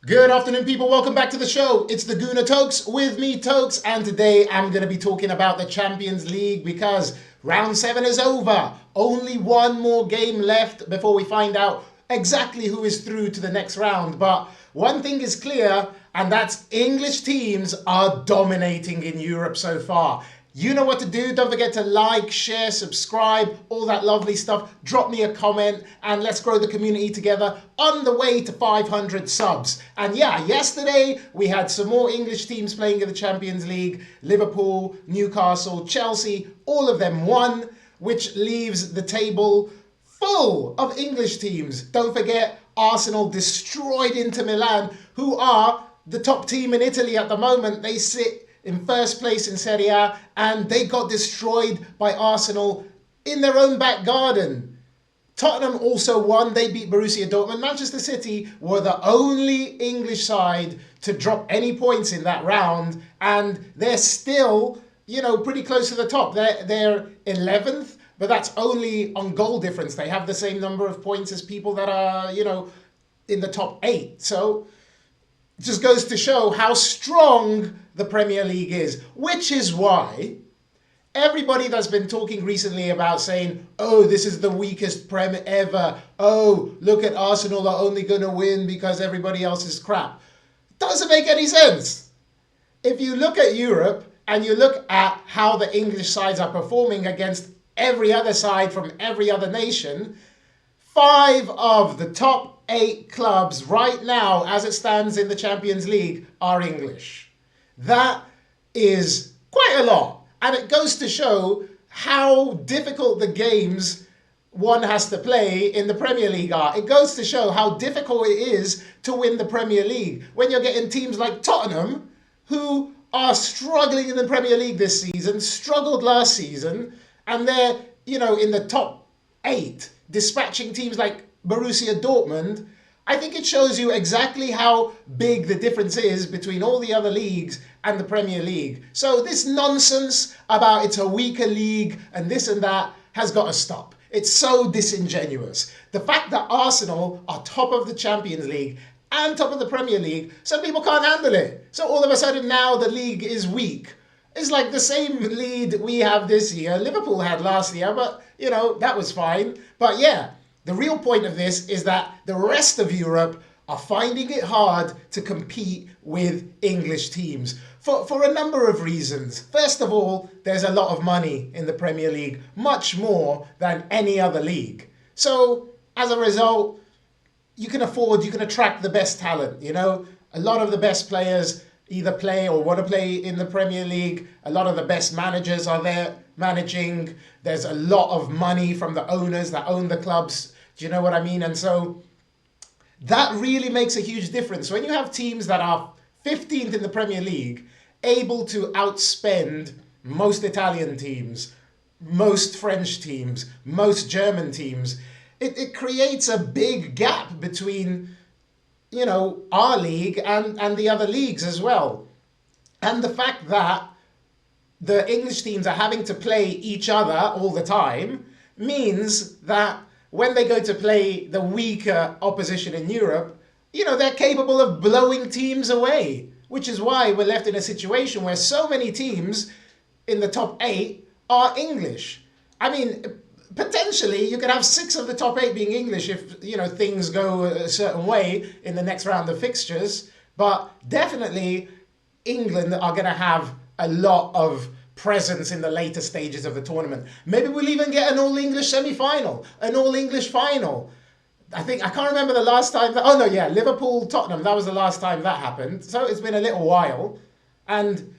Good afternoon, people. Welcome back to the show. It's the Gooner Tokes with me, Tokes, and today I'm going to be talking about the Champions League because round 7 is over. Only one more game left before we find out exactly who is through to the next round. But one thing is clear, and that's English teams are dominating in Europe so far. You know what to do. Don't forget to like, share, subscribe, all that lovely stuff. Drop me a comment and let's grow the community together on the way to 500 subs. And yeah, yesterday we had some more English teams playing in the Champions League. Liverpool, Newcastle, Chelsea, all of them won, which leaves the table full of English teams. Don't forget, Arsenal destroyed Inter Milan, who are the top team in Italy at the moment. They sit in first place in Serie A, and they got destroyed by Arsenal in their own back garden. Tottenham also won. They beat Borussia Dortmund. Manchester City were the only English side to drop any points in that round, and they're still, pretty close to the top. They're 11th, but that's only on goal difference. They have the same number of points as people that are, in the top 8. So it just goes to show how strong the Premier League is, which is why everybody that's been talking recently about saying, oh, this is the weakest Prem ever. Oh, look at Arsenal are only going to win because everybody else is crap. Doesn't make any sense. If you look at Europe and you look at how the English sides are performing against every other side from every other nation, 5 of the top 8 clubs right now, as it stands in the Champions League, are English. That is quite a lot. And it goes to show how difficult the games one has to play in the Premier League are. It goes to show how difficult it is to win the Premier League when you're getting teams like Tottenham, who are struggling in the Premier League this season, struggled last season, and they're, in the top 8, dispatching teams like Borussia Dortmund. I think it shows you exactly how big the difference is between all the other leagues and the Premier League. So this nonsense about it's a weaker league and this and that has got to stop. It's so disingenuous. The fact that Arsenal are top of the Champions League and top of the Premier League, some people can't handle it. So all of a sudden now the league is weak. It's like the same lead we have this year. Liverpool had last year, but, that was fine. But yeah, the real point of this is that the rest of Europe are finding it hard to compete with English teams for a number of reasons. First of all, there's a lot of money in the Premier League, much more than any other league. So as a result, you can attract the best talent. A lot of the best players either play or want to play in the Premier League. A lot of the best managers are there managing. There's a lot of money from the owners that own the clubs. Do you know what I mean? And so that really makes a huge difference. When you have teams that are 15th in the Premier League, able to outspend most Italian teams, most French teams, most German teams, it creates a big gap between, our league and the other leagues as well. And the fact that the English teams are having to play each other all the time means that when they go to play the weaker opposition in Europe, they're capable of blowing teams away, which is why we're left in a situation where so many teams in the top 8 are English. I mean, potentially you could have 6 of the top 8 being English if, things go a certain way in the next round of fixtures, but definitely England are going to have a lot of presence in the later stages of the tournament. Maybe we'll even get an all-English semi-final, an all-English final. I can't remember the last time Liverpool, Tottenham, that was the last time that happened. So it's been a little while. And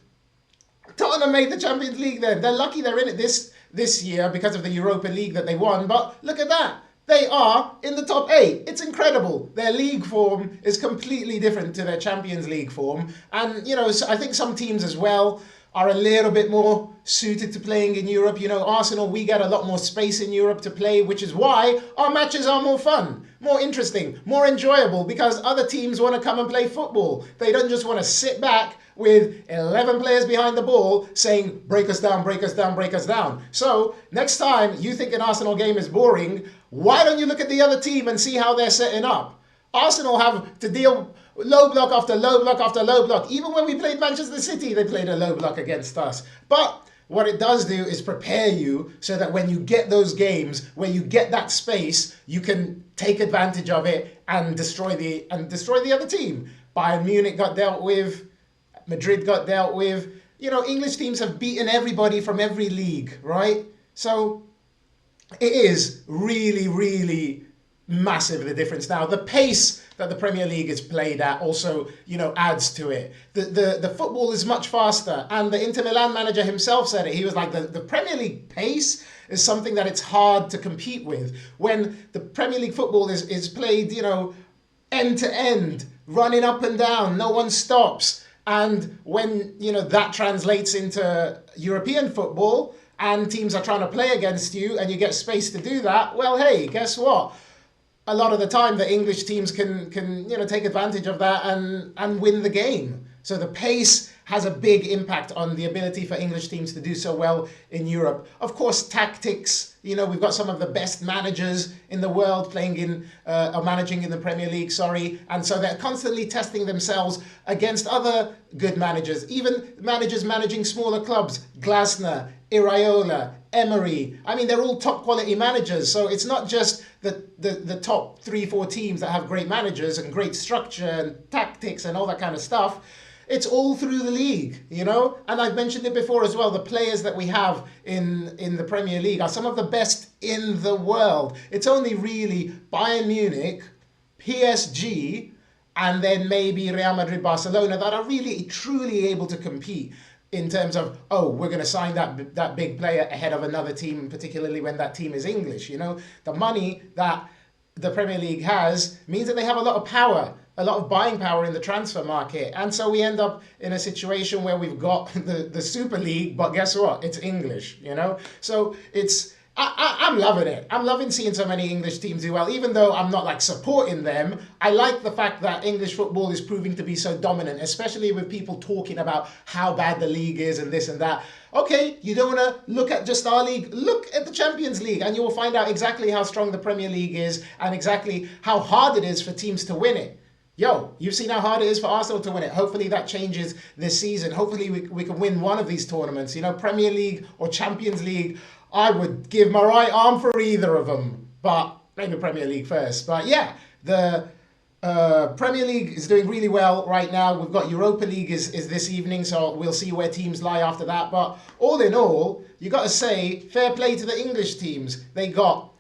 Tottenham made the Champions League then. They're lucky they're in it this year because of the Europa League that they won. But look at that. They are in the top 8. It's incredible. Their league form is completely different to their Champions League form. And, I think some teams as well are a little bit more suited to playing in Europe. Arsenal, we get a lot more space in Europe to play, which is why our matches are more fun, more interesting, more enjoyable, because other teams want to come and play football. They don't just want to sit back with 11 players behind the ball saying, break us down, break us down, break us down. So next time you think an Arsenal game is boring, why don't you look at the other team and see how they're setting up? Arsenal have to deal Low block after low block after low block. Even when we played Manchester City, they played a low block against us. But what it does do is prepare you so that when you get those games where you get that space, you can take advantage of it and destroy the other team. Bayern Munich got dealt with, Madrid got dealt with. You know, English teams have beaten everybody from every league, right? So it is really, really massive, the difference now. The pace that the Premier League is played at also, you know, adds to it. The football is much faster, and the Inter Milan manager himself said it. He was like, the Premier League pace is something that it's hard to compete with. When the Premier League football is played, you know, end to end, running up and down, no one stops. And when, you know, that translates into European football and teams are trying to play against you and you get space to do that, well, hey, guess what? A lot of the time the English teams can you know, take advantage of that and win the game. So the pace has a big impact on the ability for English teams to do so well in Europe. Of course, tactics, you know, we've got some of the best managers in the world playing in, or managing in the Premier League, sorry. And so they're constantly testing themselves against other good managers, even managers managing smaller clubs, Glasner, Iraola, Emery. I mean, they're all top quality managers. So it's not just the top 3-4 teams that have great managers and great structure and tactics and all that kind of stuff. It's all through the league, you know? And I've mentioned it before as well. The players that we have in the Premier League are some of the best in the world. It's only really Bayern Munich, PSG, and then maybe Real Madrid, Barcelona that are really, truly able to compete in terms of, oh, we're going to sign that big player ahead of another team, particularly when that team is English, you know? The money that the Premier League has means that they have a lot of power, a lot of buying power in the transfer market. And so we end up in a situation where we've got the Super League, but guess what? It's English, you know? So I'm loving it. I'm loving seeing so many English teams do well, even though I'm not like supporting them. I like the fact that English football is proving to be so dominant, especially with people talking about how bad the league is and this and that. Okay, you don't want to look at just our league. Look at the Champions League and you will find out exactly how strong the Premier League is and exactly how hard it is for teams to win it. Yo, you've seen how hard it is for Arsenal to win it. Hopefully that changes this season. Hopefully we can win one of these tournaments. You know, Premier League or Champions League, I would give my right arm for either of them. But maybe Premier League first. But yeah, the Premier League is doing really well right now. We've got Europa League is this evening, so we'll see where teams lie after that. But all in all, you got to say, fair play to the English teams. They got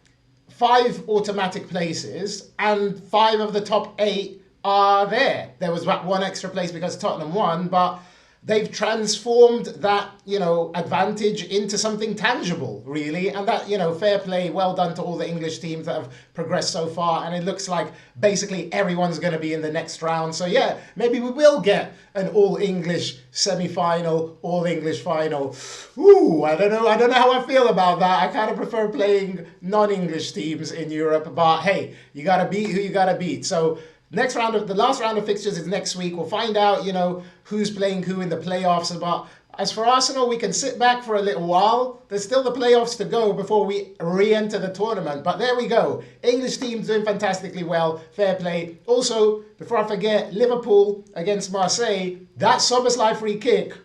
5 automatic places and 5 of the top 8 are there. There was one extra place because Tottenham won, but they've transformed that, you know, advantage into something tangible, really. And that, you know, fair play, well done to all the English teams that have progressed so far. And it looks like basically everyone's going to be in the next round. So yeah, maybe we will get an all-English semi-final, all-English final. Ooh, I don't know how I feel about that. I kind of prefer playing non-English teams in Europe, but hey, you got to beat who you got to beat. So the last round of fixtures is next week. We'll find out, you know, who's playing who in the playoffs. But as for Arsenal, we can sit back for a little while. There's still the playoffs to go before we re-enter the tournament. But there we go. English team's doing fantastically well. Fair play. Also, before I forget, Liverpool against Marseille. That Szoboszlai free kick.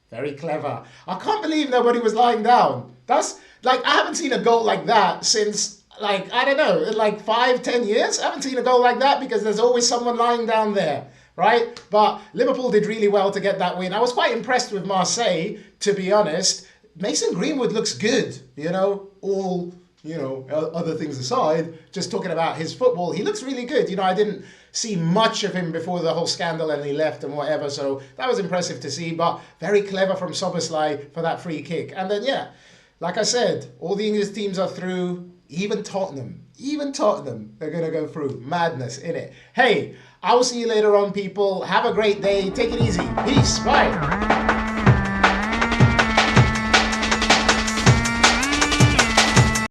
Very clever. I can't believe nobody was lying down. That's, like, I haven't seen a goal like that since, like, I don't know, like 5-10 years. I haven't seen a goal like that because there's always someone lying down there, right? But Liverpool did really well to get that win. I was quite impressed with Marseille, to be honest. Mason Greenwood looks good, you know, all, you know, other things aside, just talking about his football. He looks really good. You know, I didn't see much of him before the whole scandal and he left and whatever. So that was impressive to see, but very clever from Szoboszlai for that free kick. And then, yeah, like I said, all the English teams are through. Even Tottenham, they're going to go through. Madness, innit? Hey, I will see you later on, people. Have a great day. Take it easy. Peace. Bye.